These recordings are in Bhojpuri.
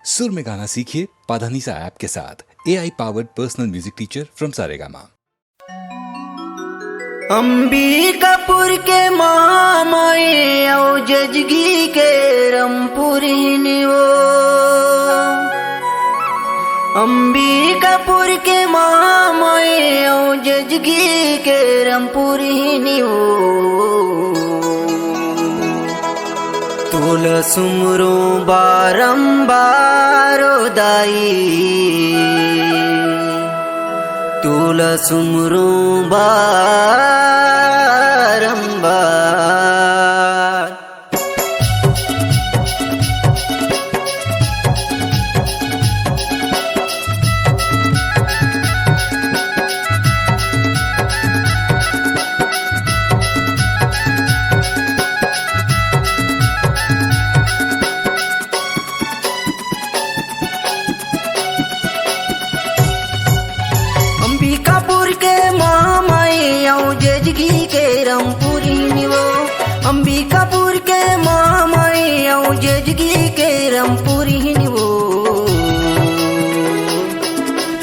सुर में गाना सीखिए पाधानीसा ऐप के साथ। AI powered personal music teacher from Saregama. Ambikapur के मामाए औ जजगी के रमपुरिनियो। अंबिकापुर के मामाए औ जजगी के रमपुरिनियो। तुल सुमरो बारंबार दाई, तुल सुमरो बारंबार। अंबिकापुर के मामाए औ जजगी के रमपुरिनियो। अंबिकापुर के मामाए औ जजगी के रमपुरिनियो।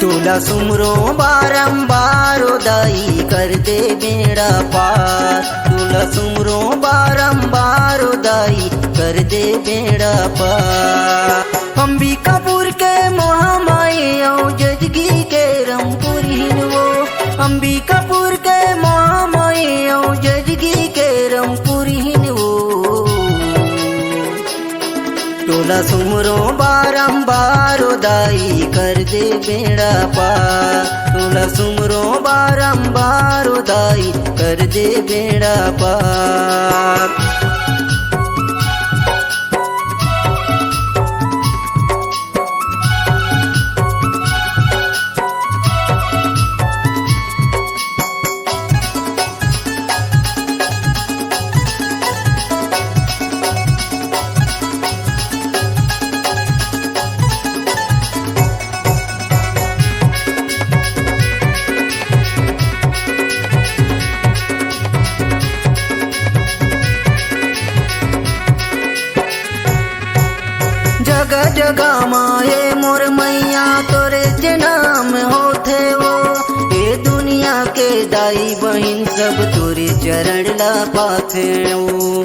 तुला सुमरो बारंबार दाई कर दे बेड़ा पार। तुला सुमरो बारंबार दाई कर दे बेड़ा पार। अंबिकापुर के महामाए औ जजगी के रमपुरिनियो। अंबिकापुर के महामाए औ जजगी के रमपुरिनियो। तोला सुमरो बारंबार दाई कर दे बेड़ा पार। तोला सुमरो बारंबार दाई कर दे बेड़ा पार। जगह जगह माए मोर मैया तोरे जनाम होथे वो। ये दुनिया के दाई बहिन सब तोरे चरण ला पाथे वो।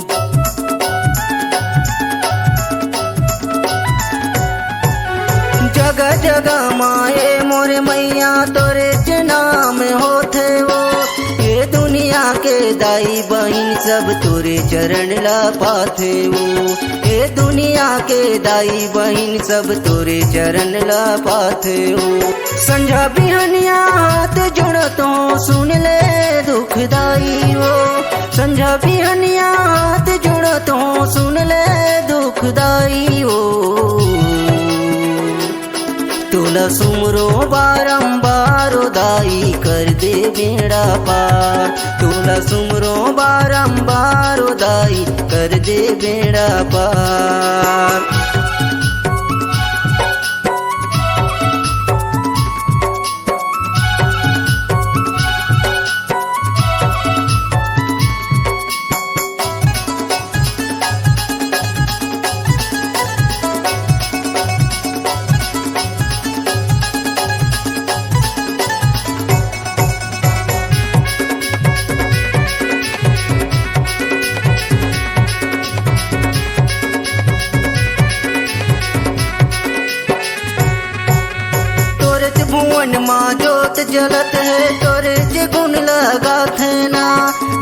जगह जगह माए मोर मैया तोरे जनाम होथे वो। ये दुनिया के दाई बहिन सब तोरे चरण ला पाथे वो। ये दुनिया के दाई बहिन सब तोरे चरण ला पाथे हो। संझा बिहनिया हाथ जोड़तो सुन ले दुखदाई हो। संझा बिहनिया हाथ जोड़तो सुन ले दुखदाई हो। तुला सुमरो बारंबार दाई कर दे बेड़ा पार। तुला सुमरो बारंबार दाई कर दे बेड़ा पार। भुवन माँ जोत जलत है तोरे जे गुण लगाथे ना।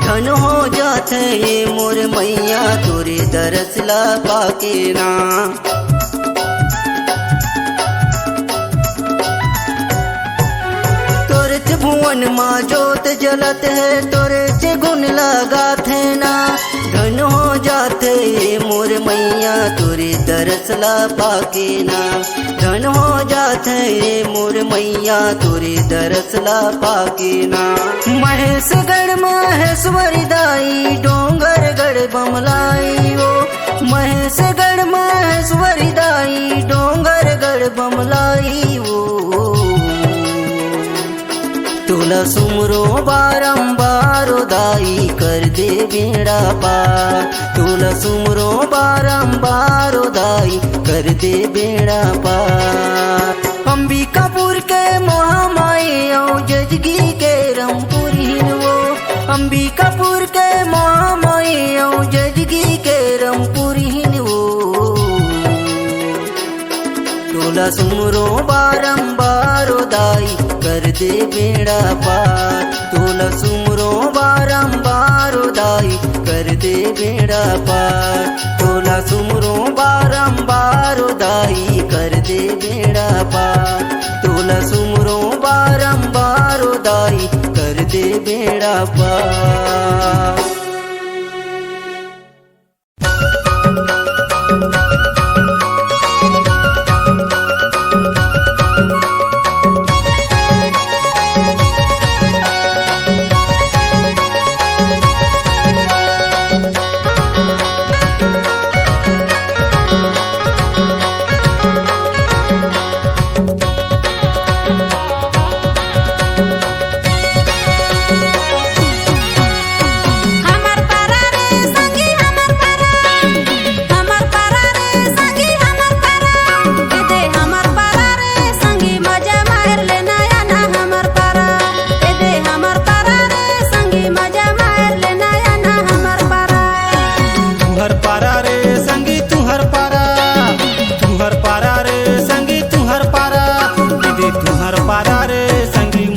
धन हो जाथे ये मोर मैया तोरे दरस ला पाके ना। तोरे जे भुवन माँ जोत जलत है तोरे जे गुण लगाथे ना। धन हो जाथे ये मोर मैया तोरे दरस ला पाके ना। धन हो जाथे ये मोर मैया तोरे दरस ला पाके ना। महेशगढ़ महेश्वरी दाई डोंगरगढ़ बमलाई वो। महेशगढ़ महेश्वरी दाई डोंगरगढ़ बमलाई वो। तुला तोला सुमरो बारंबार दाई कर दे बेड़ा पार। तोला सुमरो बारंबार दाई कर दे बेड़ा पार। अंबिकापुर के महामाई औ जजगी के रमपुरीन वो। अंबिकापुर के महामाई औ जजगी के रमपुरीन वो। तोला सुमरो बारंबार दाई कर दे बेड़ा पार। तोला सुमरो बारंबार दाई कर दे बेड़ा पार। तोला सुमरो बारंबार दाई कर दे बेड़ा पार। तोला सुमरो बारंबार दाई कर दे बेड़ा पार।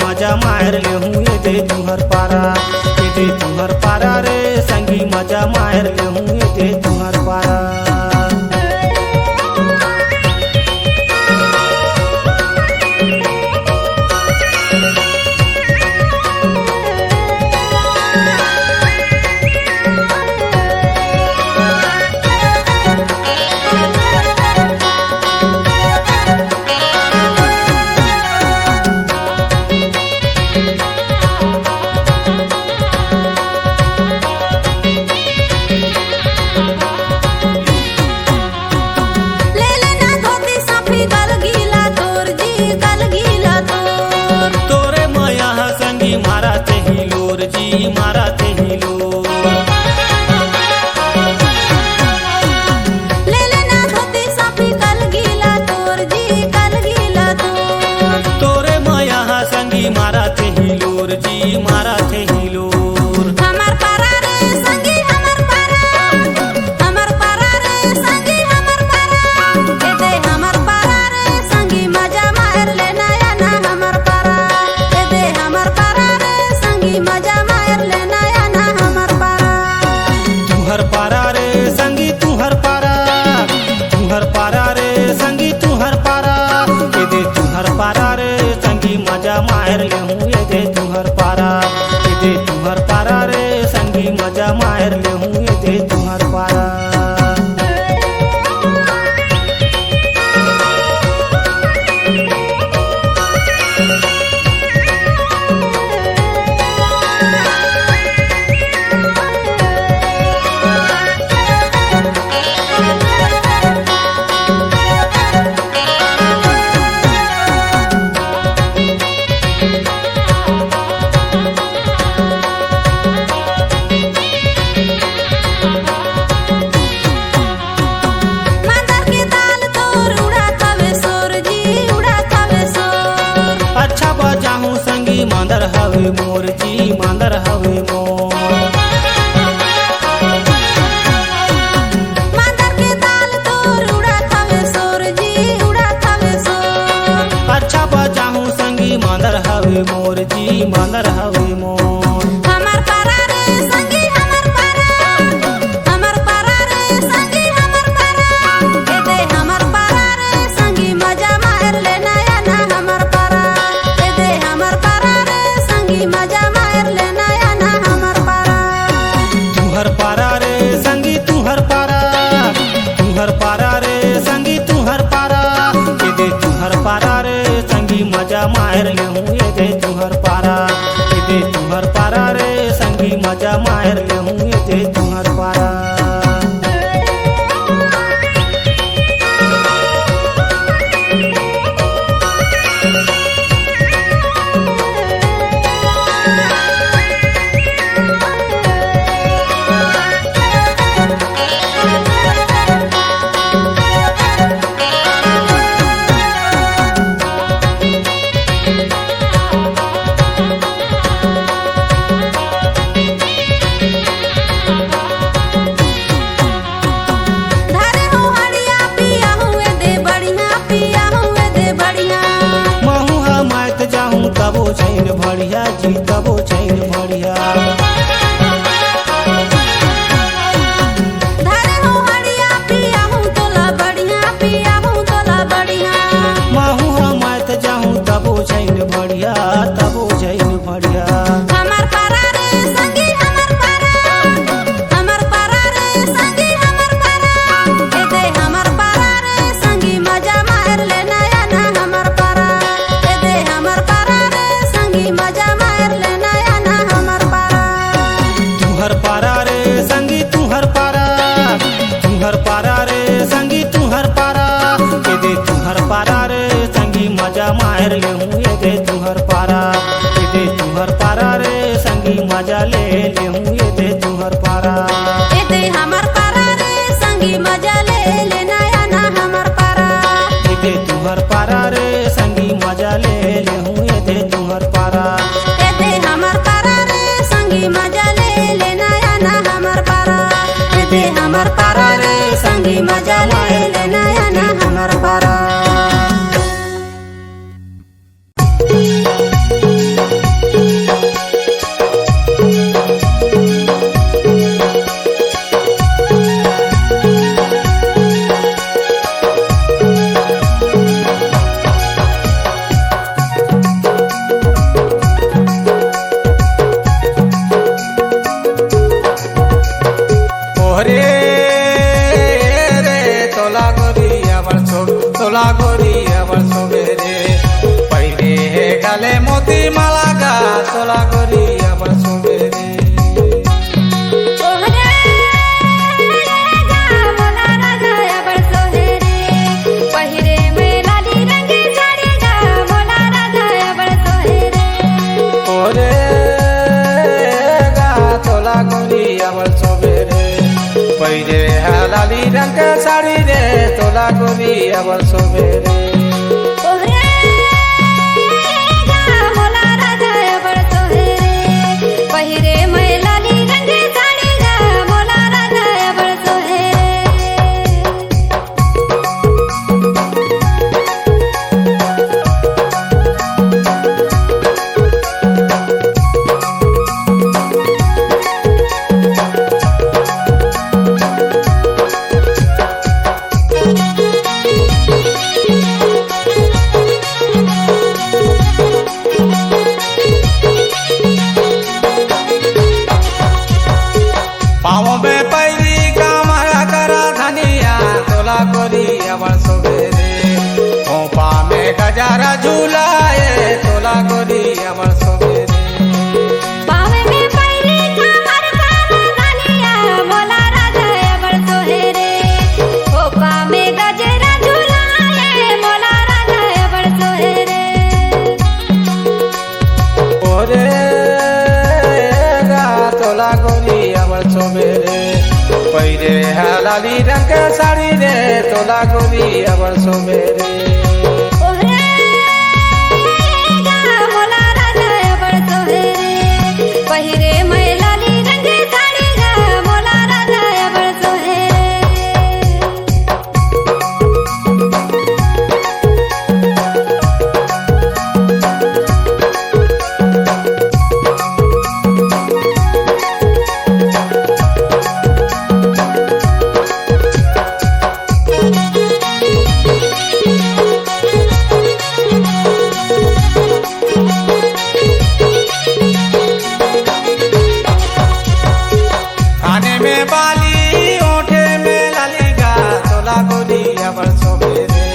मजा मार ले हूँ ये तुम्हार पारा। मार ले हूँ ये दे तुम्हार पारा। ये दे तुम्हार पारा रे संगी मजा मार ले हूँ ये दे तुम्हार पारा। मांदर हवे मोर जी मांदर हवे मोर। मांदर के ताल तोर उड़ात हवे सोर जी उड़ात हवे सोर। अच्छा बजाहूं संगी मांदर हवे मोर जी मांदर हवे मोर। हमर पारा रे संगी हमर पारा। हमर पारा रे संगी हमर पारा। ए दे हमर पारा रे संगी मजा मार ले नया ना हमर पारा। ए दे हमर पारा मजा मार ले नया ना हमर पारा। तुहर पारा रे संगी तुहर पारा। तुहर पारा रे संगी तुहर पारा। ये दे तुहर पारा रे संगी मजा मार ले हूँ ये दे तुहर पारा। ये दे तुहर पारा रे संगी मजा मार ले हूँ ये दे तुहर पारा। बढ़िया माहू हमत जाहूँ तबो छैन बढ़िया तबो छैन बढ़िया हमर पारा रे संगी हमर पारा हमर पारा रे संगी हमर पारा ए दे हमर पारा रे संगी मजा मार ले नया ना हमर पारा ए दे हमर पारा रे संगी मजा मार ले नया ना हमर पारा तुहर पारा रे संगी तुहर पारा रे संगी तुहर पारा ए दे तुहर पारा रे संगी मजा मार ले हूँ ए दे तुहर पारा रे संगी मजा ले हूँ ए दे तुहर पारा ए दे हमर पारा रे संगी मजा ले ले नया ना हमर पारा ए दे तुहर पारा रे संगी मजा ले हूँ ए दे तुहर पारा ए दे हमर पारा रे संगी मजा ले ले नया ना हमर पारा ए दे हमर पारा रे संगी मजा ले ले नया ना हमर पारा ओरे रे तोला गोरी आবার सोबे रे पहिले हे गाले मोती माला गा तोला गोरी आবার सोबे रे ओहरे गा मोला राजा अबर सोहेरे पहिरे में लाली रंगी साड़ी गा मोला राजा अबर सोहेरे ओरे गा तोला गोरी आবার सोबे रे पहिले हे लाली रंग के साड़ी रे तोला गोरी आবার सोबे रे ओहरे गा मोला राजा अबर सोहेरे पहिरे में लाली रंगी साड़ी गा मोला राजा अबर सोहेरे पाँव में पैरी कामया करा धनिया तोला गोरी आবার सोबे रे खोपा में गजारा झूलाए तोला गोरी आবার सोबे रे पावे में पैरी कामर काला धनिया मोला राजा अबर सोहेरे खोपा में गजरा झुलाए मोला राजा अबर सोहेरे ओरे गा तोला गोरी आবার सोबे रे पहिले है लाली रंग के साड़ी रे तोला गोरी आবার सोबे रे ओहरे गा मोला राजा अबर सोहेरे पहिरे में लाली रंगी साड़ी गा मोला राजा अबर सोहेरे काने में बाली ओठे में लाली गा तोला गोरी आবার सोबे रे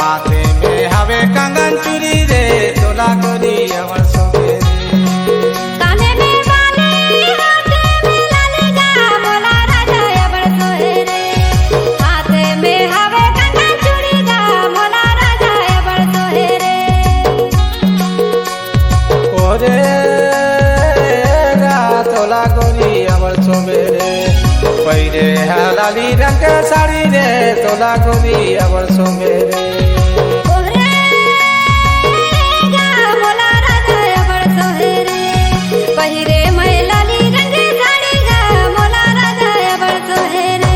हाथे में हवे कंगन चूड़ी रे तोला गोरी आবার सोबे रे काने में बाली हाथे में लाली गा मोला राजा अबर सोहेरे हाथे में हवे कंगन चूड़ी गा मोला राजा अबर सोहेरे ओरे गा तोला गोरी आবার सोबे रे पहिले है लाली रंग के साड़ी रे तोला गोरी आবার सोबे रे ओहरे गा मोला राजा अबर सोहेरे पहिरे में लाली रंगी साड़ी गा मोला राजा अबर सोहेरे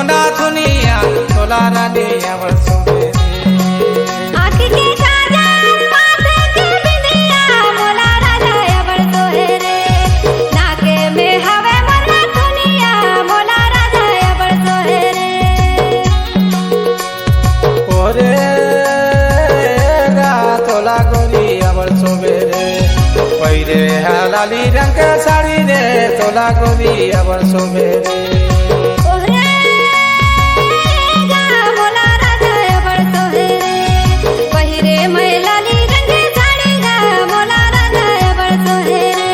ना दुनिया तोला रानी अवल सुबेरे आँख के काजल माथे के बिंदिया मोला राजा अबड़ सोहेरे नाके में हवे मरना दुनिया मोला राजा अबड़ सोहेरे ओरे गा तोला गोरी अवल सुबेरे पैरे लाली रंग के साड़ी रे तोला गोरी अवल सुबेरे ओहरे गा मोला राजा अबड़ सोहेरे पहिरे मैं लाली रंग साड़ी गा मोला राजा अबड़ सोहेरे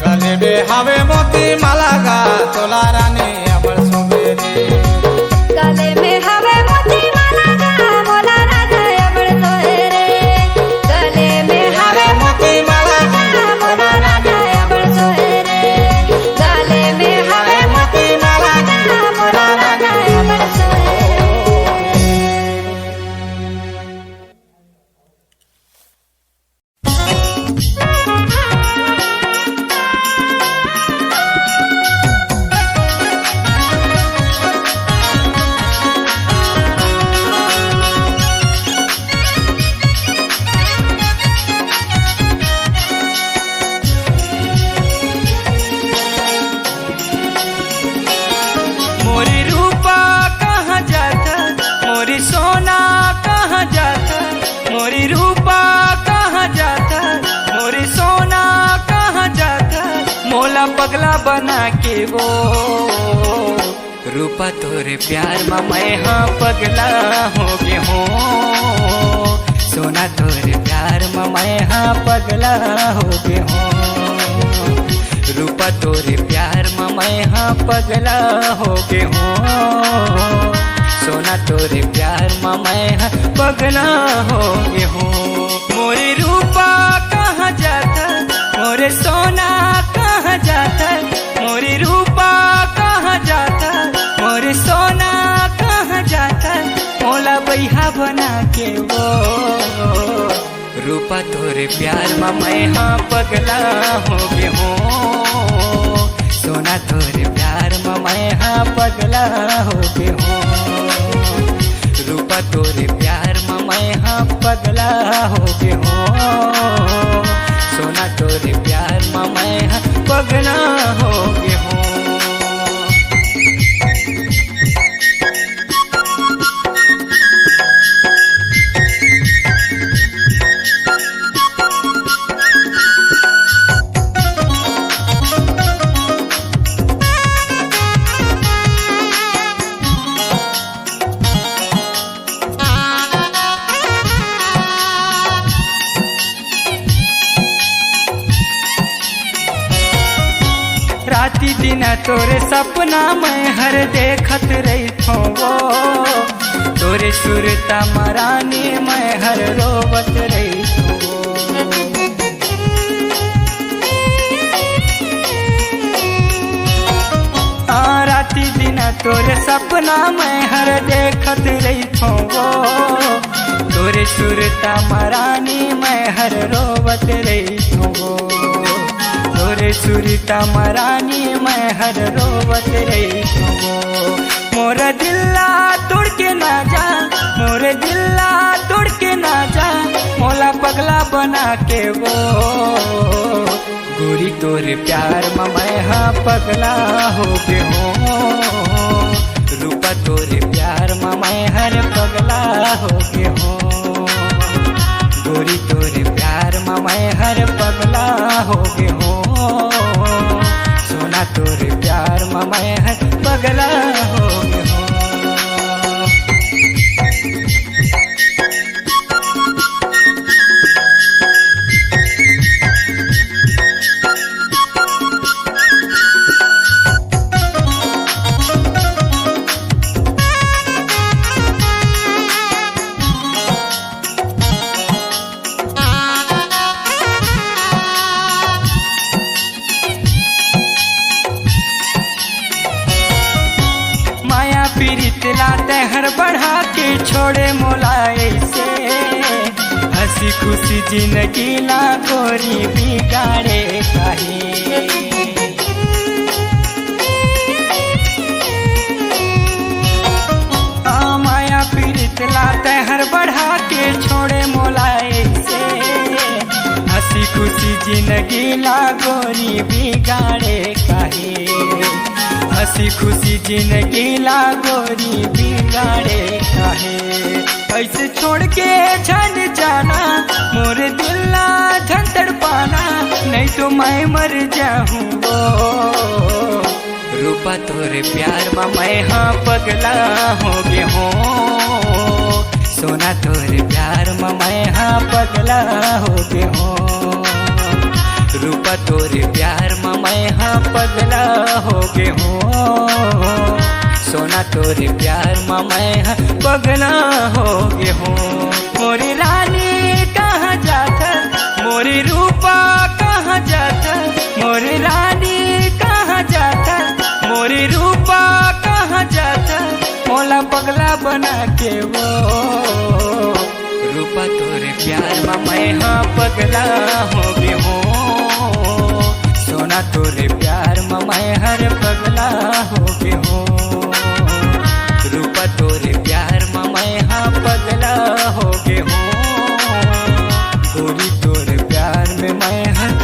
गले में हवे मोती माला गा तोला रानी अवल सुबेरे गले में हवे मोती माला गा मोला राजा अबड़ सोहेरे गले में हवे मोती माला गा मोला राजा अबड़ सोहेरे गले में हवे मोती माला गा मोला राजा अबड़ सोहेरे मोरी रूपा कहाँ जाता मोरी सोना कहाँ जाता मोरी रूपा कहाँ जाता मोरी सोना कहाँ जाता मोला पगला बना के वो रूपा तोरे प्यार में मैं हाँ पगला हो गए हो सोना तोरे प्यार में मैं हाँ पगला हो गए हो रूपा तोरे प्यार में मैं हाँ पगला हो गए हो सोना तोरे प्यार में मैं हाँ पगला हो गए हो मोरे रूपा कहाँ जाता मोरे सोना कहाँ जाता मोरे रूपा कहाँ जाता मोरे सोना कहाँ जाता मोला बैहा बना के वो रूपा तोरे प्यार में मैं हाँ पगला हो गए हो सोना तोरे प्यार में मैं हाँ पगला हो गए हो रूपा तोरे प्यार में मैं हाँ पगला हो गए हो सोना तोरे प्यार में मैं हाँ पगला हो गए हो राती दिन तोरे सपना मैं हर देखत रही थो वो तोरे सुरता मरानी मैं हर रोवत रही थो राती दिन तोरे सपना मैं हर देखत रही थो वो तोरे सुरता मरानी मैं हर रोवत रही थो वो तोरे सुरता मरानी मैं हर रोवत रही थो मोरा दिल्ला तोड़ के ना जा मोरे दिल्ला तोड़ के ना जा मोला पगला बना के वो गोरी तोरे प्यार में मैं हाँ पगला हो गए हो रूपा तोरे प्यार में मैं हर पगला हो गए हो गोरी तोरे प्यार में मैं हर पगला हो गए हो सोना तोरे प्यार में मैं हर पगला हो गए हो पीरित लाते हर बढ़ा के छोड़े मोलाए से हंसी खुशी जिंदगी ना गोरी बिगाड़े काहे खुशी जिंदगी ला गोरी बिगाड़े काहे, हंसी खुशी जिंदगी ला गोरी बिगाड़े काहे। ऐसे छोड़ के छन जाना मोरे दिल ना झन तड़पाना, नहीं तो मैं मर जाऊंगो। रूपा तोरे प्यार में मैं हाँ पगला हो गए हो, सोना तोरे प्यार में मैं हाँ पगला हो गए हो। रूपा तोरे प्यार में मैं हाँ पगला हो गए हो, सोना तोरे प्यार में मैं हाँ पगला हो गए हो। मोरी रानी कहाँ जाता, मोरी रूपा कहाँ जाता, मोरी रानी कहाँ जाता, मोरी रूपा कहाँ जाता, मोला पगला बना के वो। रूपा तोरे प्यार में मैं हाँ पगला हो गए हो, सोना तोरे प्यार में मैं हर पगला हो गए हो। रूपा तोरे प्यार में मैं हाँ पगला हो गए हो, गोरी तोरे प्यार में मैं हर।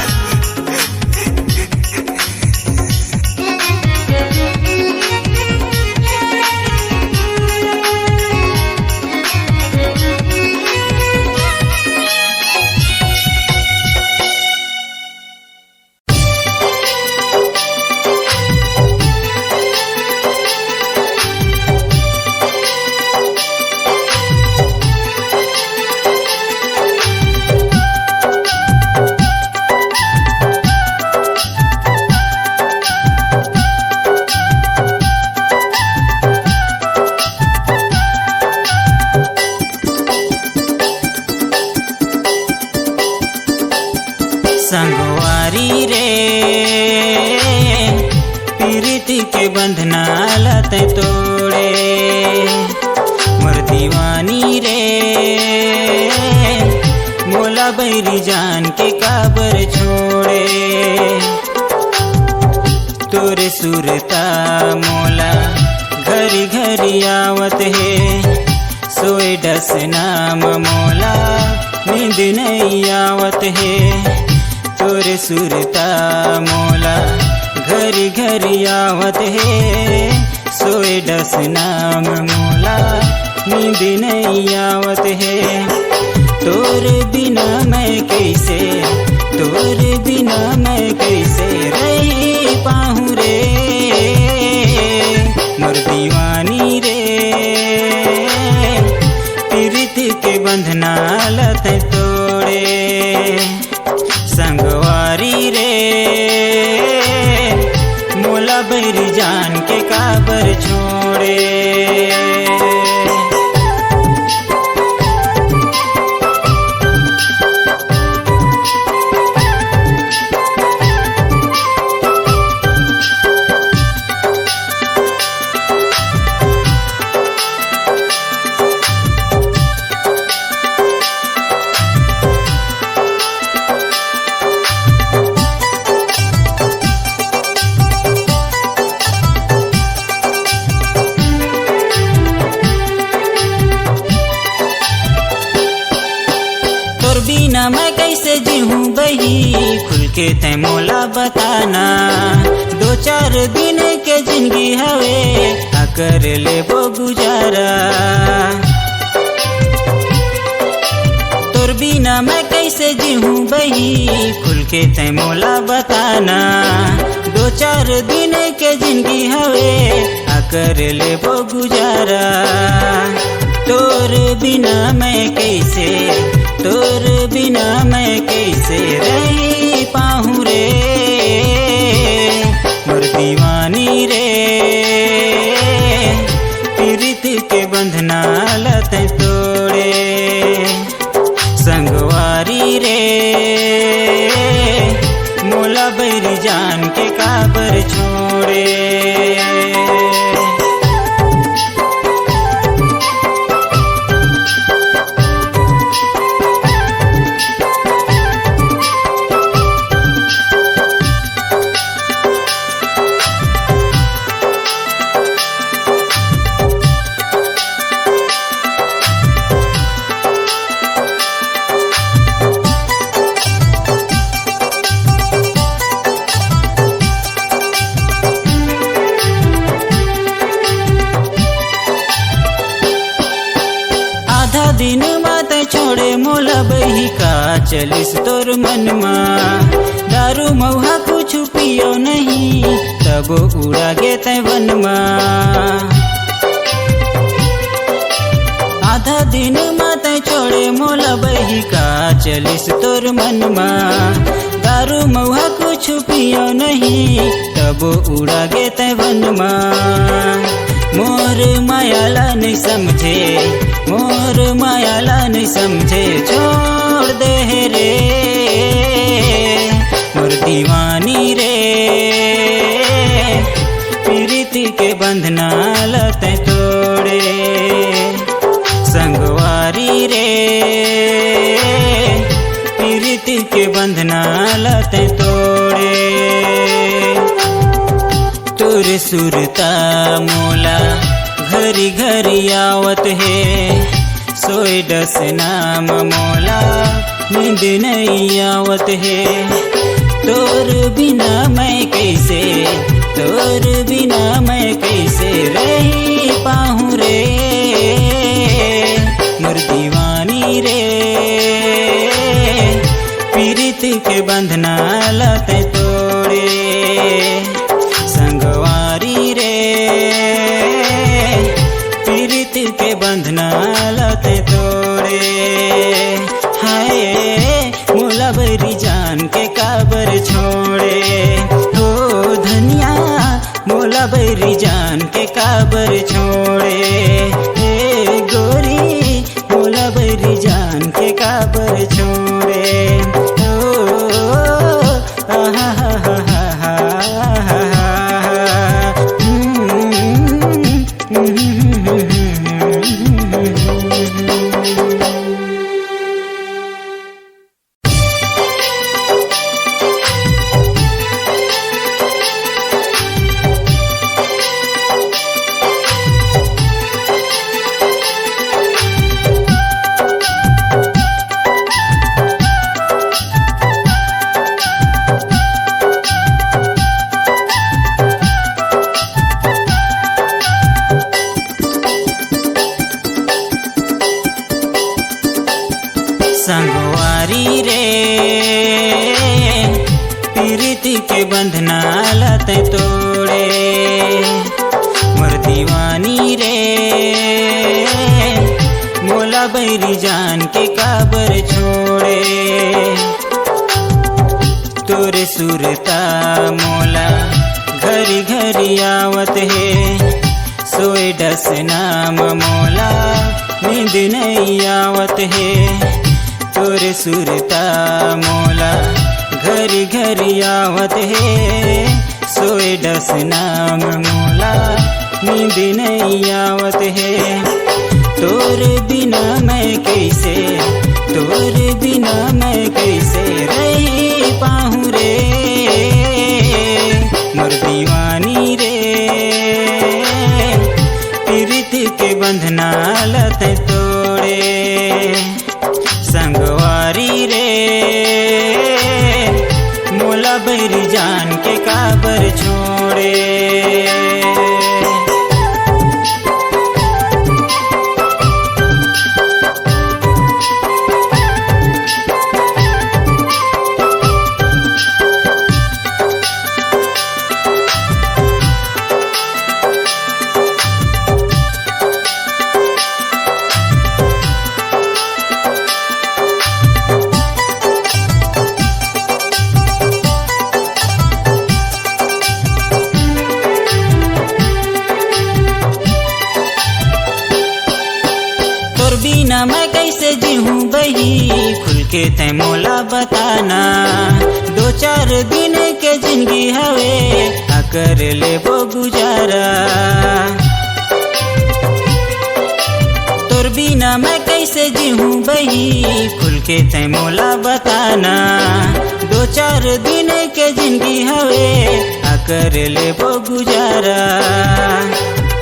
संगवारी रे प्रीति के बंधना लत तोड़े, मोर दीवानी रे मोला बैरी जान के काबर छोड़े। तोरे सुरता मोला घरी घरी आवत है, सोए डस नाम मोला नींद नहीं आवत है। तोरे सुरता मोला घरी घरी आवत है, सोए डस नाम मोला नींद नहीं आवत है। तोरे बिना मैं कैसे, तोरे बिना मैं कैसे रही पाहूँ रे, मोर दीवानी रे प्रीति के बंधना लत तोड़े। संगवारी रे मोला बैरी जान के काबर छोड़े। बिना मैं कैसे जीऊँ बही, खुल के तै मोला बताना। 2-4 दिन के जिंदगी हवे कर ले वो गुजारा। तोर बिना मैं कैसे जीऊँ बही, खुल के तै मोला बताना। 2-4 दिन के जिंदगी हवे कर ले वो गुजारा। तोर बिना मैं कैसे, तोर बिना मैं कैसे रही पाहूँ रे, मोर दीवानी रे प्रीत के बंधना लत तोड़े। संगवारी रे मोला बैरी जान के काबर छोड़े। दिन मात छोड़े मोला बही का चलिस तोर मनमा दारू मऊहा कुछ पियो नहीं तब उड़ा गे तै वनमा आधा दिन मात छोड़े मोला बही का चलिस तोर मनमा दारू मऊहा कुछ पियो नहीं तब उड़ा गे तै वनमा मोर मायाला नहीं समझे मोर मायाला नहीं समझे छोड़ दे रे मोर दीवानी रे प्रीति के बंधना लते तोड़े संगवारी रे प्रीति के बंधना लते तोड़े तुर सुरता मोला घरी घरी आवत है सोए डस नाम मोला नींद नहीं आवत है तोर बिना मैं कैसे तोर बिना मैं कैसे रही पाहूँ रे मोर दीवानी रे पीरित के बंधना लते तोड़े संगवारी रे पीरित के बंधना लते तोड़े हाय मोला बरी जान के काबर छोड़े हो धनिया मोला बरी जान के काबर छोड़े हे गोरी मोला बरी जान के काबर छोड़े संगवारी रे पीरिति के बंधना लते तोड़े मोर दीवानी रे मोला बैरी जान के काबर छोड़े तोरे सुरता मोला घरी घरी आवत है सोए डस नाम मोला नींद नहीं आवत है तोरे सुरता मोला घरी घरी आवत है सोए डस नाम मोला नींद नहीं आवत है तोर बिना मैं कैसे तोर बिना मैं कैसे रही पाहूँ रे मोर दीवानी रे पीरित के बंधना लते तोड़े संगवारी रे मोला बैरी जान के काबर छोड़े बिना मैं कैसे जीऊँ बही खुल के तै मोला बताना दो चार दिन के जिंदगी हवे कर ले वो गुजारा तोर बिना मैं कैसे जीऊँ बही खुल के तै मोला बताना दो चार दिन के जिंदगी हवे कर ले वो गुजारा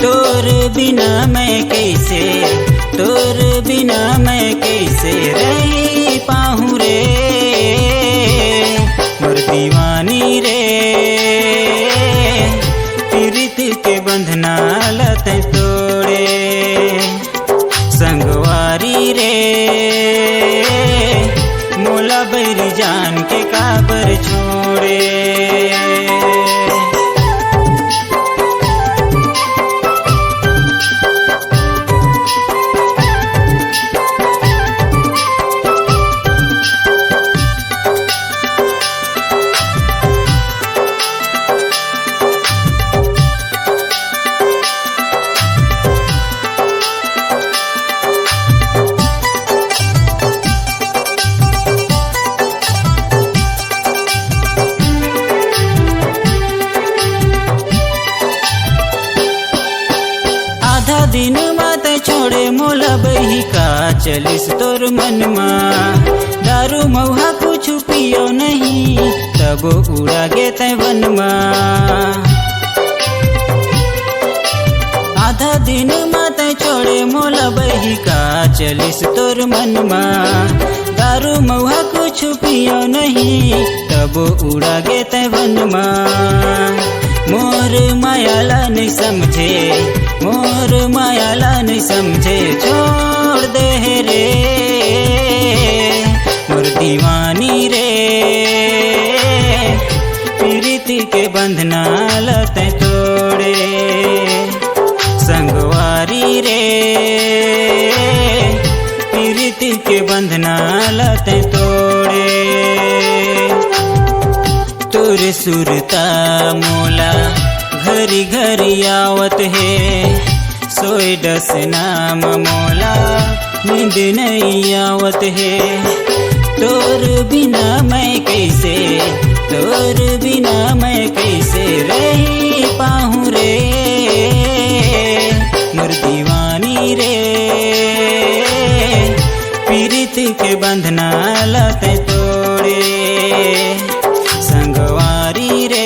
तोर बिना मैं कैसे तोर बिना मैं कैसे रही पाहूँ रे मोर दीवानी रे पीरित के बंधना लते तोड़े संगवारी रे के काबर छोड़े। दिन मात छोड़े मोला बही का चलिस तोर मनमा। दारू महुआ कुछ पियो नहीं तब उड़ा गे तै वनमा। आधा दिन मात छोड़े मोला बही का चलिस तोर मनमा। दारू महुआ कुछ पियो नहीं तब उड़ा गे तै वनमा। मोर मायाला नहीं समझे, मोर मायाला नहीं समझे, छोड़ दे रे मोर दीवानी रे। प्रीति के बंधना लते तोड़े संगवारी रे। प्रीति के बंधना लते तोड़े। तोर सुरता मोला घरी घरी आवत है। सोए डस नाम मोला नींद नहीं आवत है। तोर बिना मैं कैसे, तोर बिना मैं कैसे रही पाहूँ रे मोर दीवानी रे। पीरित के बंधना लते तोड़े संगवारी रे।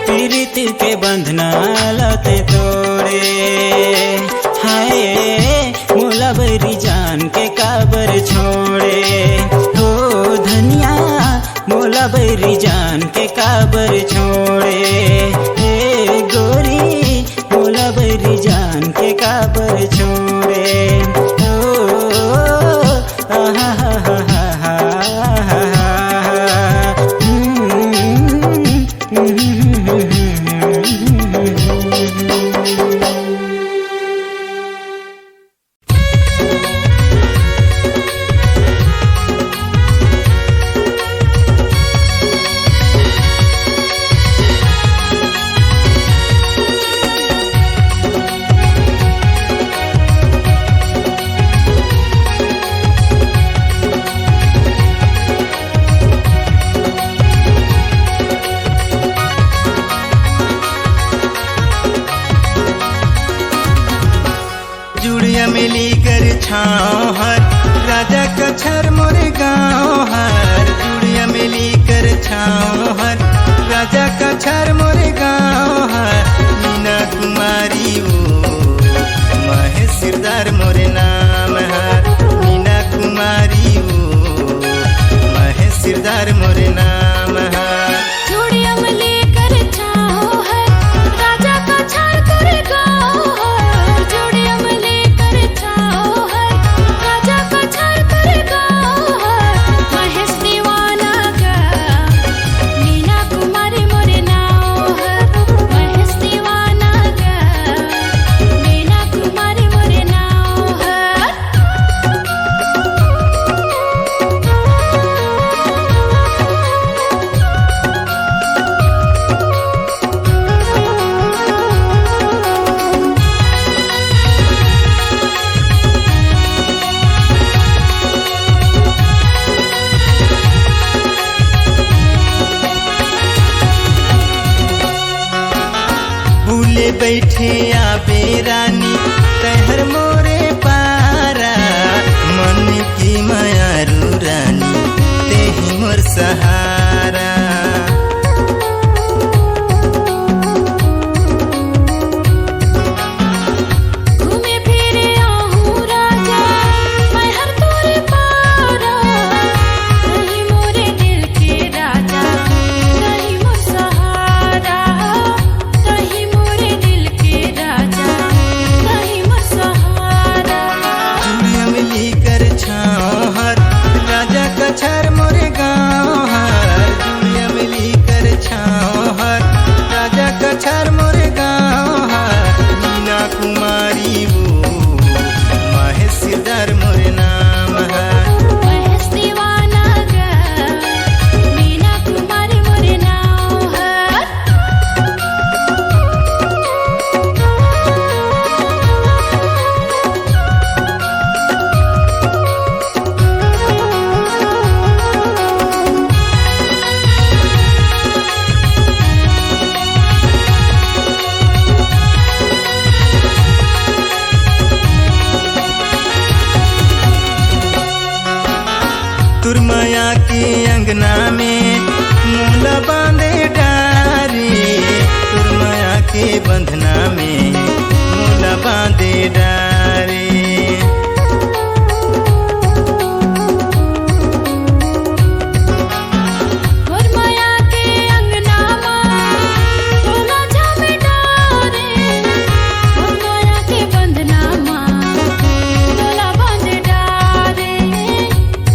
पीरित के बंधना लते तोड़े। हाय मोला बरी जान के काबर छोड़े। हो धनिया मोला बरी जान के काबर छोड़े। हे गोरी मोला बरी जान के काबर छोड़े। मिली कर छाँव हर राजा कछर मोर गाँव हर। चूड़िया मिली कर छाँव हर राजा कछर मोर गाँव हर। मीना कुमारी वो महेश सिरदार मोर नाम हर। मीना कुमारी वो महेश सिरदार मोर नाम हर। चूड़िया में लेकर छाओ है राजा का छाड़ कर गाओ है। चूड़िया में लेकर छाओ है राजा का छाड़ कर गाओ है। महेश दीवाना का मीना कुमारी मोरे नाव है। महेश दीवाना का मीना कुमारी मोरे नाव है। भूले बैठे आबे रानी तहर मोरे पारा। मन की मायारू रानी तेही मोर सहारा। घूमे फिरे आहूँ राजा मैं हर तोरे पारा। रही मोरे दिल के राजा रही मोर सहारा। रही मोरे दिल के राजा रही मोर सहारा। चूड़िया मिली कर छाँव हर राजा कछर अंगना में मोला बांधे डारे। मोर माया के अंगना माँ तोला जामे डारे, मोर माया के बंधना माँ तोला बांध डारे,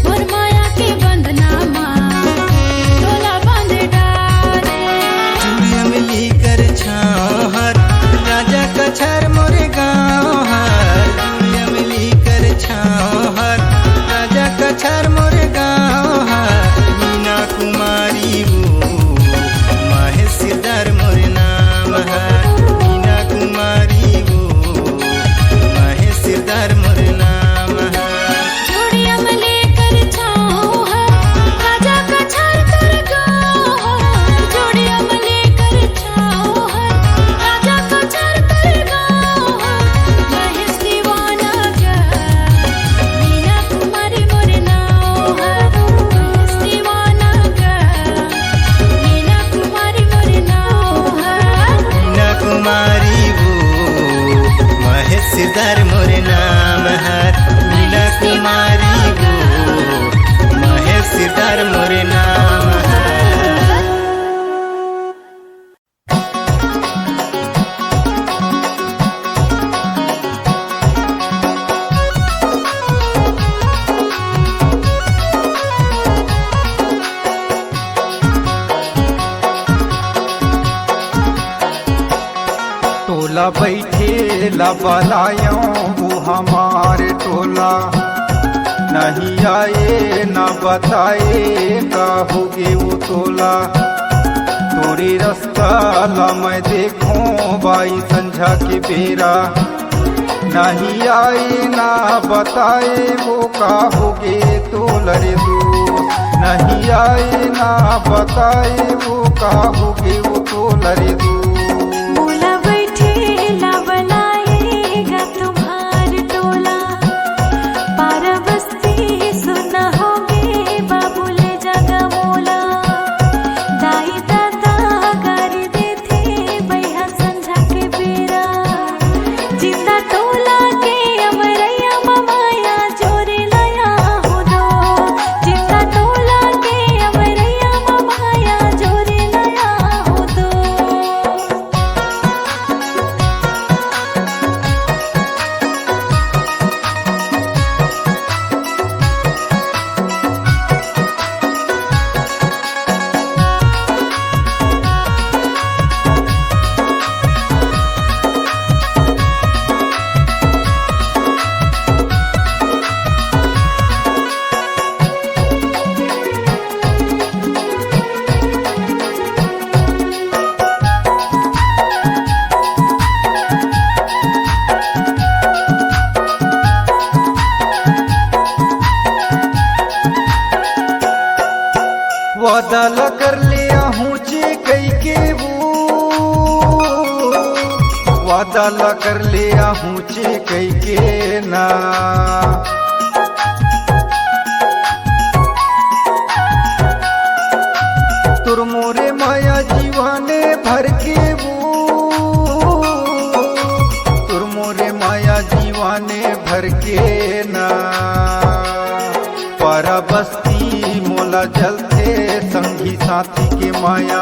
मोर माया के बंधना माँ तोला बांध डारे। चूड़िया मिली कर छाहर राजा कछर मोरे गाँव हर, चूड़िया मिली कर छाहर राजा कछर मोरे गाँव हर। मीना कुमारी वो महेशदार मोरे नाम है, मीना कुमारी वो महेशदार मोरे नाम है। चूड़िया में लेकर छाओ है राजा का छर कर गाओ है, चूड़िया में लेकर छाओ है राजा का छर कर गाओ है। महेश दीवाना का मीना कुमारी मोरे नाव है, महेश दीवाना का मीना कुमारी मोरे नाव है। मीना कुमारी वो महेशदार मोरे नाम है, मीना कुमारी वो महेशदार मोरे नाम है। टोला बैठे लबलायो वो हमारे टोला, नहीं आए न बताए कहोगे वो टोला। तोरे रास्ता ला मैं देखूं बाई संझा के बेरा, नहीं आए ना बताए वो कहोगे तोलरे दू, नहीं आए ना बताए वो कहोगे वो तोलरे दू। बोला बैठे लावलाएगा तुम्हार टोला, पारा बस्ती सुना होगे बाबूले जगा मोला। दाई दादा गारी देते बैहा संझा के बेरा, जिंदा टोला के अमरैया ममाया जोरे लाया हो दो, जिंदा टोला के अमरैया ममाया जोरे लाया हो दो। वादा ला कर लिया हूँ चे कई के वो, वादा ला कर लिया हूँ चे कई के ना। तुर मोरे माया जीवाने भर के वो, तुर मोरे माया जीवाने भर के ना। पारा बस्ती मोला जलते संगी साथी के माया,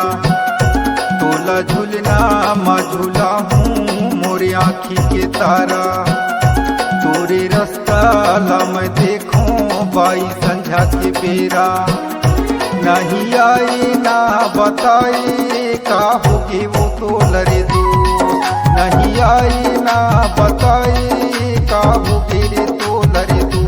तोला झूलना माँ झूला हूँ मोरे आँखी के तारा। तोरे रास्ता ला मैं देखूं बाई संझा के बेरा, नहीं आई ना बताए कहोगे वो तोलरे दू, नहीं आई ना बताए कहोगे रे तोलरे दू।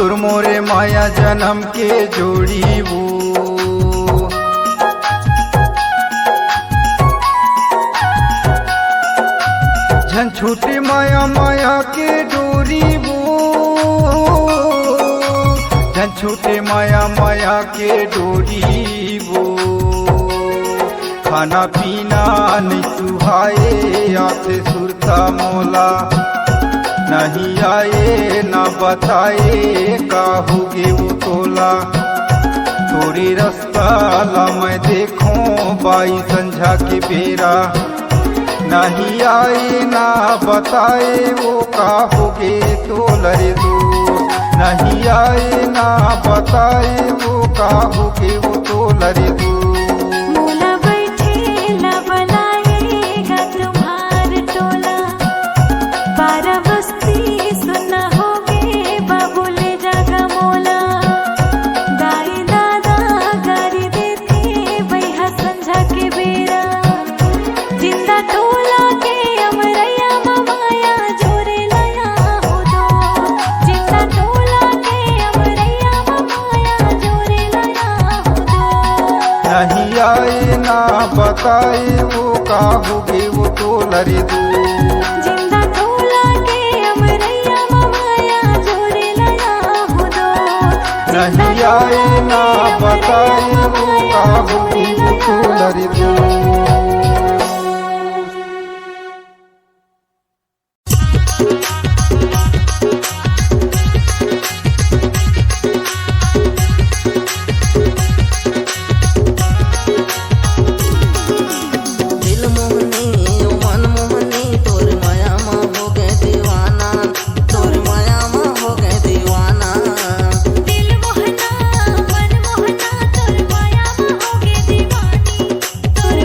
तुर मोरे माया जन्म के जोड़ी वो झन छूटे माया माया के डोरी वो झन छूटे माया माया के डोरी वो खाना पीना नहीं सुहाए आते सुरता मोला नहीं आए ना बताए का होगे वो तोला थोड़ी रास्ता ला मैं देखूं बाई संझा के बेरा नहीं आए ना बताए वो का होगे तो लरे दो नहीं आए ना बताए वो का होगे वो तो लरे दो मोला बैठेला बनाएगा तुम्हार टोला बारह बस्ती सुना होगे बाबू ले जागा मोला दाई दादा गारी देते बैहा संझा के बेरा जिंदा टोला के अमरैया माया जोरे लया हो दो जिंदा टोला के अमरैया माया जोरे लया हो दो नहीं आए ना बताए वो का होगे वो तो लरे दो जिंदा टोला के अमरैया माया जोरे लया हो दो नहीं आए ना बताए वो का होगे वो तो लरे दो दिल मोहनी मन मोहनी तोर माया माँ हो गए दीवाना तोर माया माँ हो गए दीवाना दिल मोहना मन मोहना तोर माया में होगे दीवानी तोर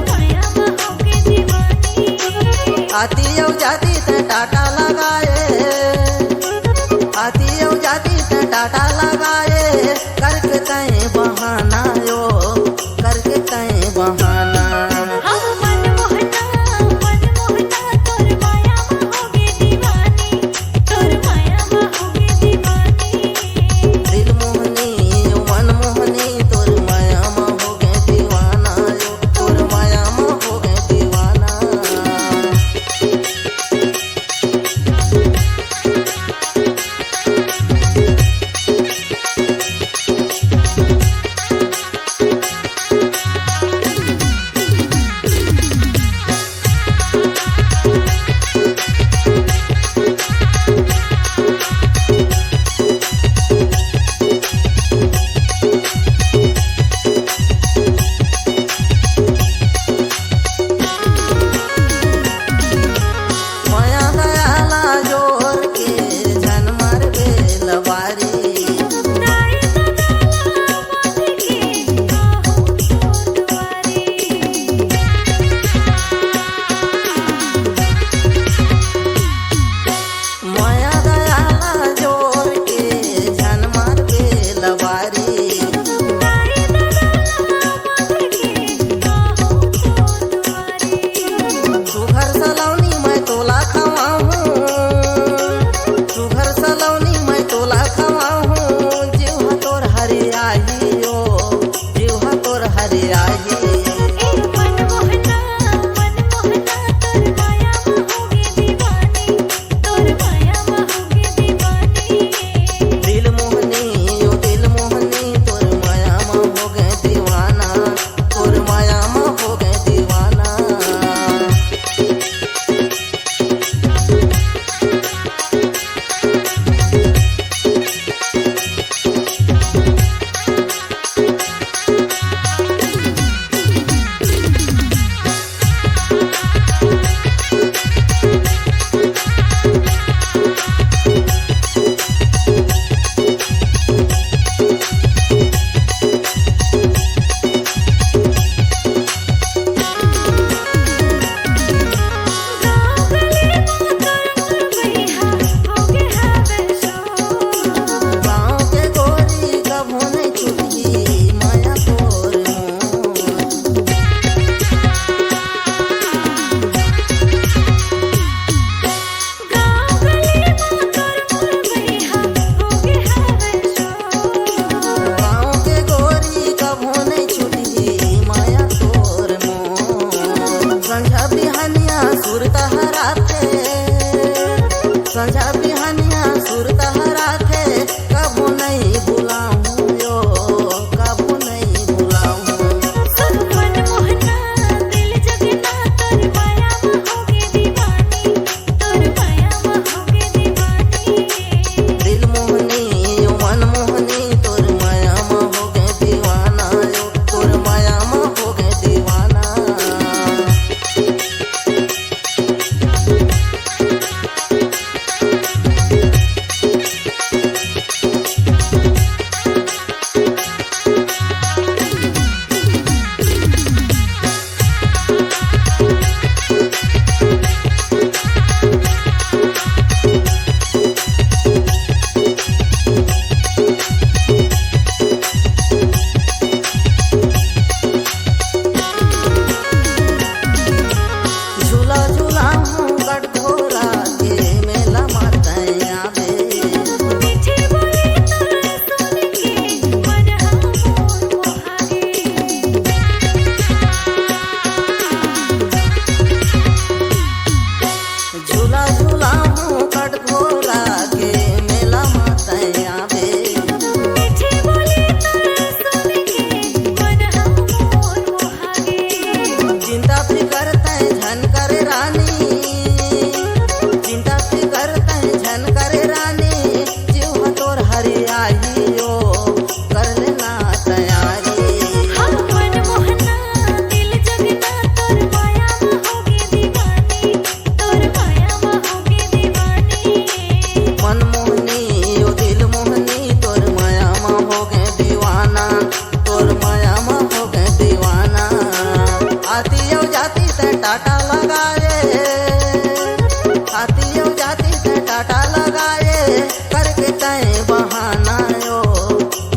नहीं भुलाऊं यो, कबू नहीं भुलाऊं। सुन मन मोहना दिल जगना तोर माया में होगे दीवानी, तोर माया में होगे दीवानी। दिल मोहनी यो मन मोहनी तोर माया में हो गए दीवाना यो, तोर माया में हो गए दीवाना। झूला झूला हूँ कटघोरा के मेला मातैया बे। मीठे बोले तोर सुन के मन हमोर मोहागे। झूला झूला हूँ कटघोरा के मेला मातैया बे। मीठे बोले तोर सुन के मन हमोर मोहागे। चिंता फिकर तय झन करे रानी, चिंता फिकर तय झन करे रानी। जीव तोर हरियाई यो कर लेना तैयारी। हम मन मोहना दिल जगना तोर माया में होगे दीवानी, तोर माया में होगे दीवानी। मन मोहनी यो दिल मोहनी तोर माया में हो गए दीवाना, तोर माया में हो गए दीवाना। आती यो जाती से टाटा लगाए, आती यो जाती से टाटा लगाए। करके तय बहाना यो,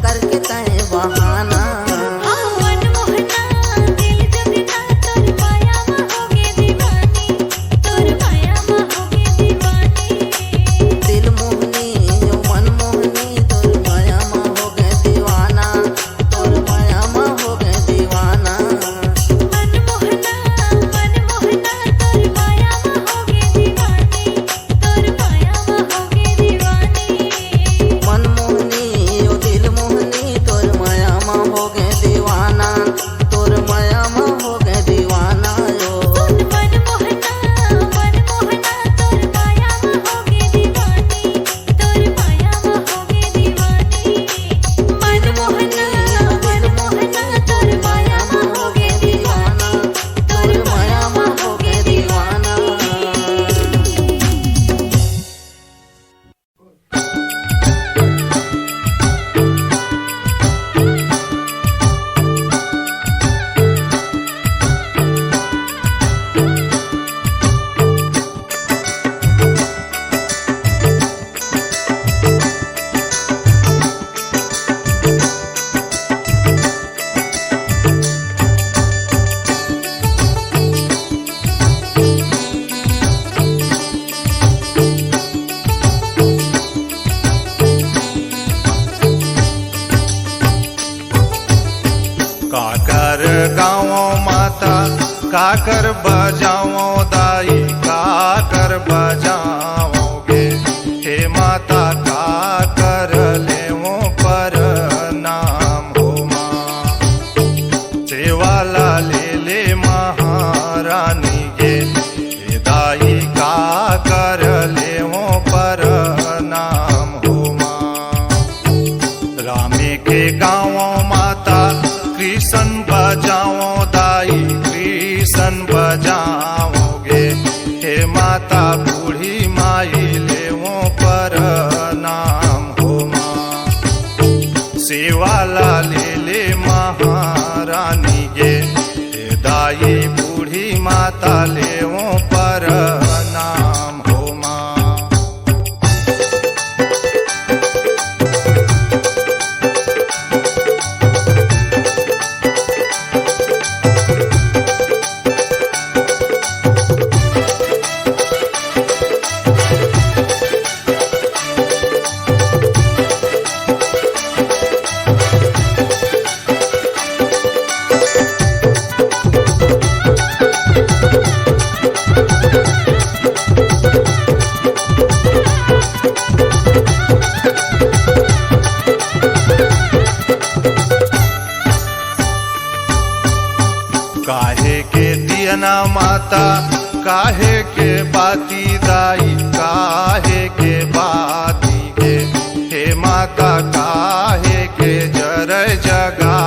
करके तय बहाना। हम मन मोहना दिल जगना तोर माया में होगे दीवानी, तोर माया में होगे दीवानी। दिल मोहनी यो मन मोहनी तोर माया में हो गए दीवाना, तोर माया में हो गए दीवाना। मन मोहना तोर माया में होगे दीवानी, तोर माया में होगे दीवानी। मन मोहनी यो दिल मोहनी तोर माया में हो गए दीवाना, तोर माया में हो गए दीवाना यो। सुन मन मोहना तोर माया में होगे दीवानी, तोर माया में होगे दीवानी। मन मोहना तोर माया में होगे दीवानी, तोर माया में होगे दीवाना। काकर गाँवो माता काकर बजाओ दाई, काकर बजाओगे हे माता काकर लेवो पर नाम हो माँ। सेवाला ले महारानी गे हे दाई काकर लेवो पर नाम हो माँ। रामे के गाँव माता कृष्ण बजाओ दाई, कृष्ण बजाओगे हे माता बूढ़ी माई लेवो पर नाम हो माँ। सेवाला ले महारानी गे हे दाई बूढ़ी माता लेवो पर नाम हो माँ। दियना माता काहे के बाती दाई काहे के बाती गे हे माता काहे के जर जगा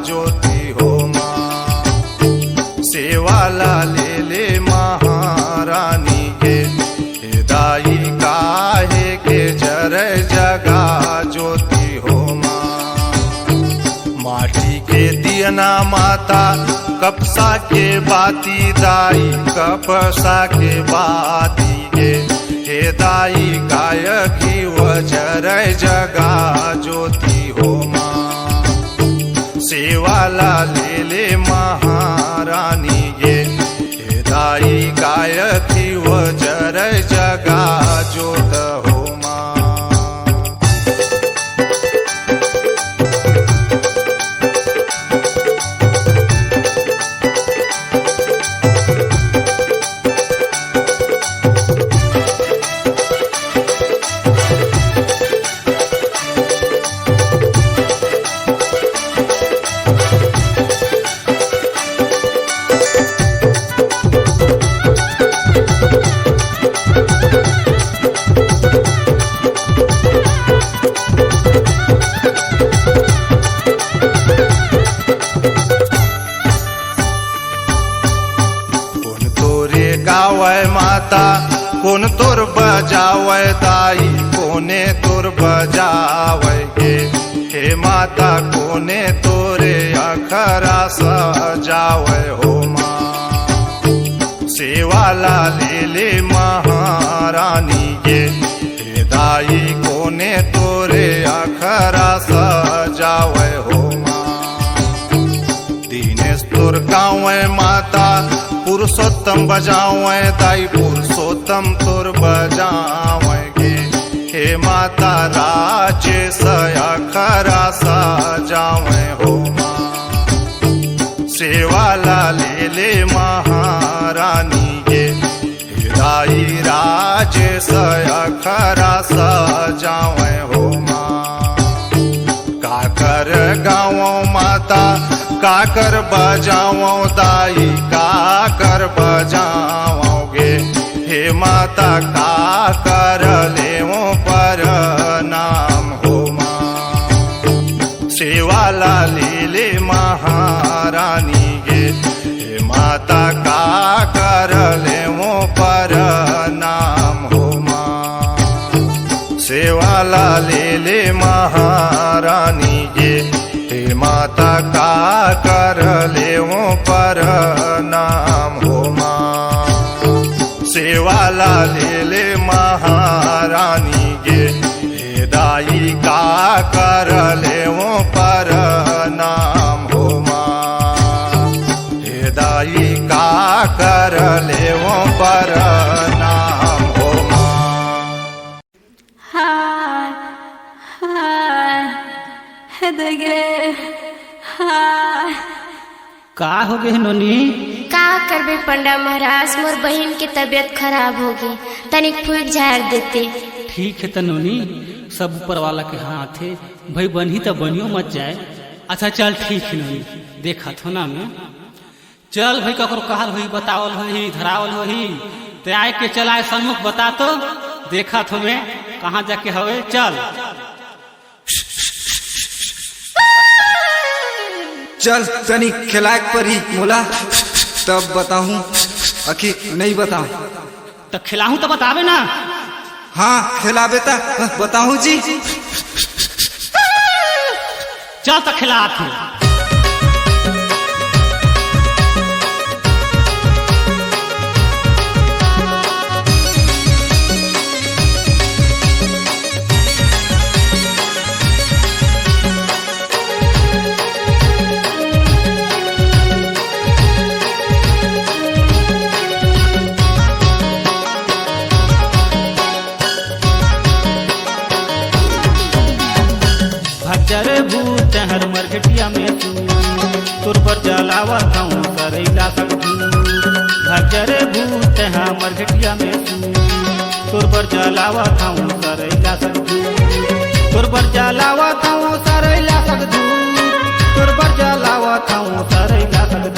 ज्योति हो माँ सेवाला ले महारानी गे हे दाई काहे के जर जगा ज्योति हो माँ माटी के दियना माता कपसा के बाती दाई कपसा के बाती गे हे दाई गाय की वजर जगा ज्योति हो माँ सेवाला ले महारानी गे हे दाई गाय की वजर जगा ज्योत हो माँ माता कौन तोर बजावे दाई कोने तोर बजावे गे हे माता कोने तोरे अखरा सजावे हो माँ सेवाला ले महारानी गे हे दाई कोने तोरे अखरा सजावे हो माँ दीनेश तोर गाँव माता पुरुषोत्तम बजावे दाई पुरुषोत्तम तोर बजावे गे हे माता राजेश अखरा सजावे हो माँ सेवाला ले महारानी गे हे दाई राजेश अखरा सजावे हो माँ काकर गाँव माता काकर बजाओ दाई काकर बजाओगे हे माता काकर लेवो पर नाम हो माँ सेवाला ले महारानी गे हे माता काकर लेवो पर नाम हो माँ सेवाला ले महारानी गे हे माता का कर लेवो पर नाम हो माँ सेवाला ले महारानी गे हे दाई का कर लेवो पर नाम हो माँ हे दाई का कर लेवो पर नाम हो माँ हाय हाय दगे हाय का हो गए नोनी का करबे पंडा महाराज मोर बहन की तबीयत खराब हो गई तनिक फूक झाड़ देते ठीक है तनोनी सब ऊपर वाला के हाथ है भाई बनी तो बनियो मत जाए अच्छा चल ठीक है नोनी देखा थो ना मैं चल भाई ककरो कहल हुई बतावल हुई धरावल हुई ते आए के चलाए सम्मुख बता तो देखा थो मैं कहाँ जाके हवे चल चल तनी खिलाक पर ही मोला तब बताऊं अखी नहीं बताऊं तो खिलाऊं तो बतावे ना हाँ खिलाबे ता बताऊं जी चल तो खिला थे भजर भूत हर मरघटिया में तू तुर पर जलावा खाऊं करैला सकू भजर भूत हर मरघटिया में तू तुर पर जलावा खाऊं करैला सकू तुर पर जलावा खाऊं करैला सकू तुर पर जलावा खाऊं करैला सकू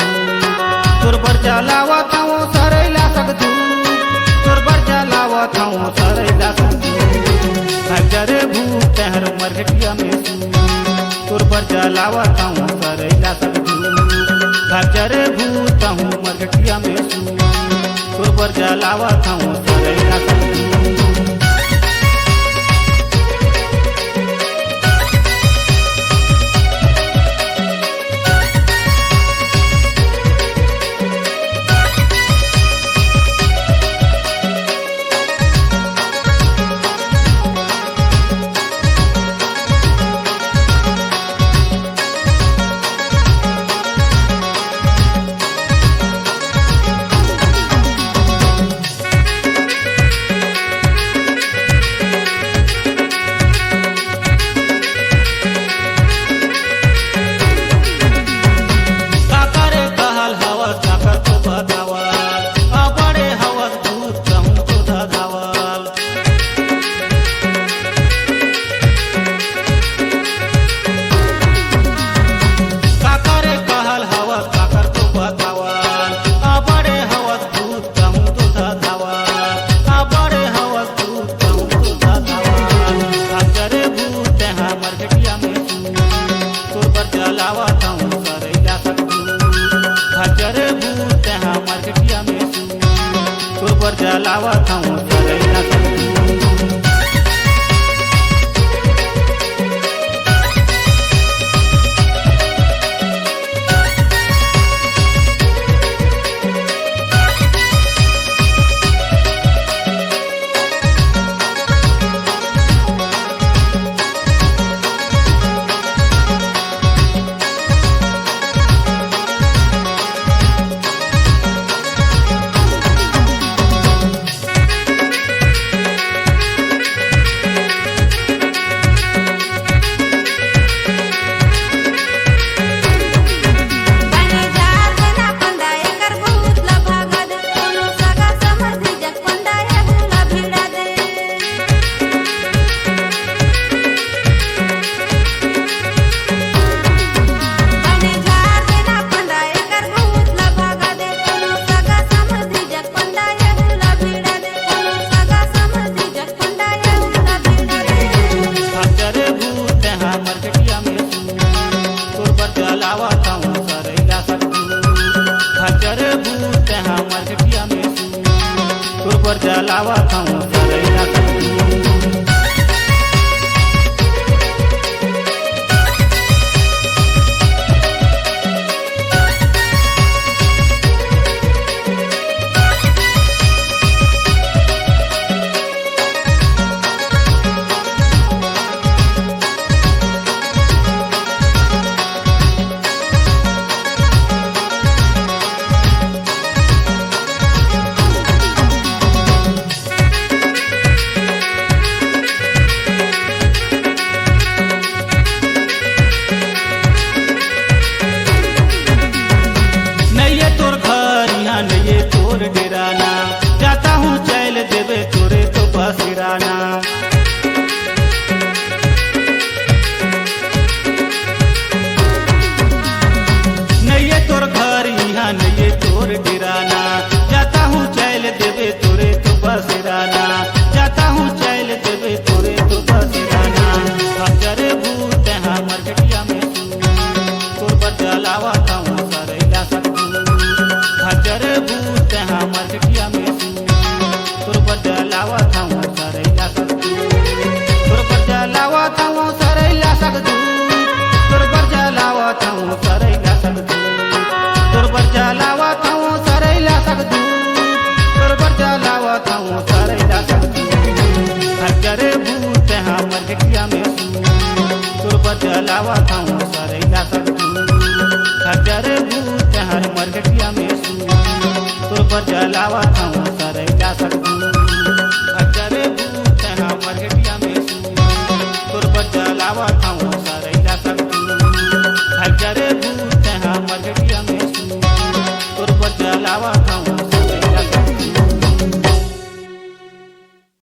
तुर पर जलावा मरघटिया में तोर पर जलावत हूँ करैला सकूं खचरे भूत हूँ मरघटिया में तोर पर जलावत हूँ करैला सकूं जलावत हूँ करैला सकूं पर जलावत हूँ करैला सकूं डेराना जाता हूँ चैल देवे तोरे तो बसिराना नहीं तोर घर यहाँ नहीं तोर डेराना जाता हूँ चैल देवे तोरे तो बसिराना जाता हूँ चैल देवे तोरे तो बसिराना खचरे भूत यहाँ मरघटिया में तोर पर जलावत हूँ करैला सकूं खचरे भूत यहाँ मरघटिया में तोर पर जलावत हूँ करैला सकूं तोर पर जलावत हूँ करैला सकूं तोर पर जलावत हूँ करैला सकूं तोर पर जलावत हूँ करैला सकूं तोर पर जलावत हूँ करैला सकूं खचरे भूत यहाँ मरघटिया में तोर पर जलावत हूँ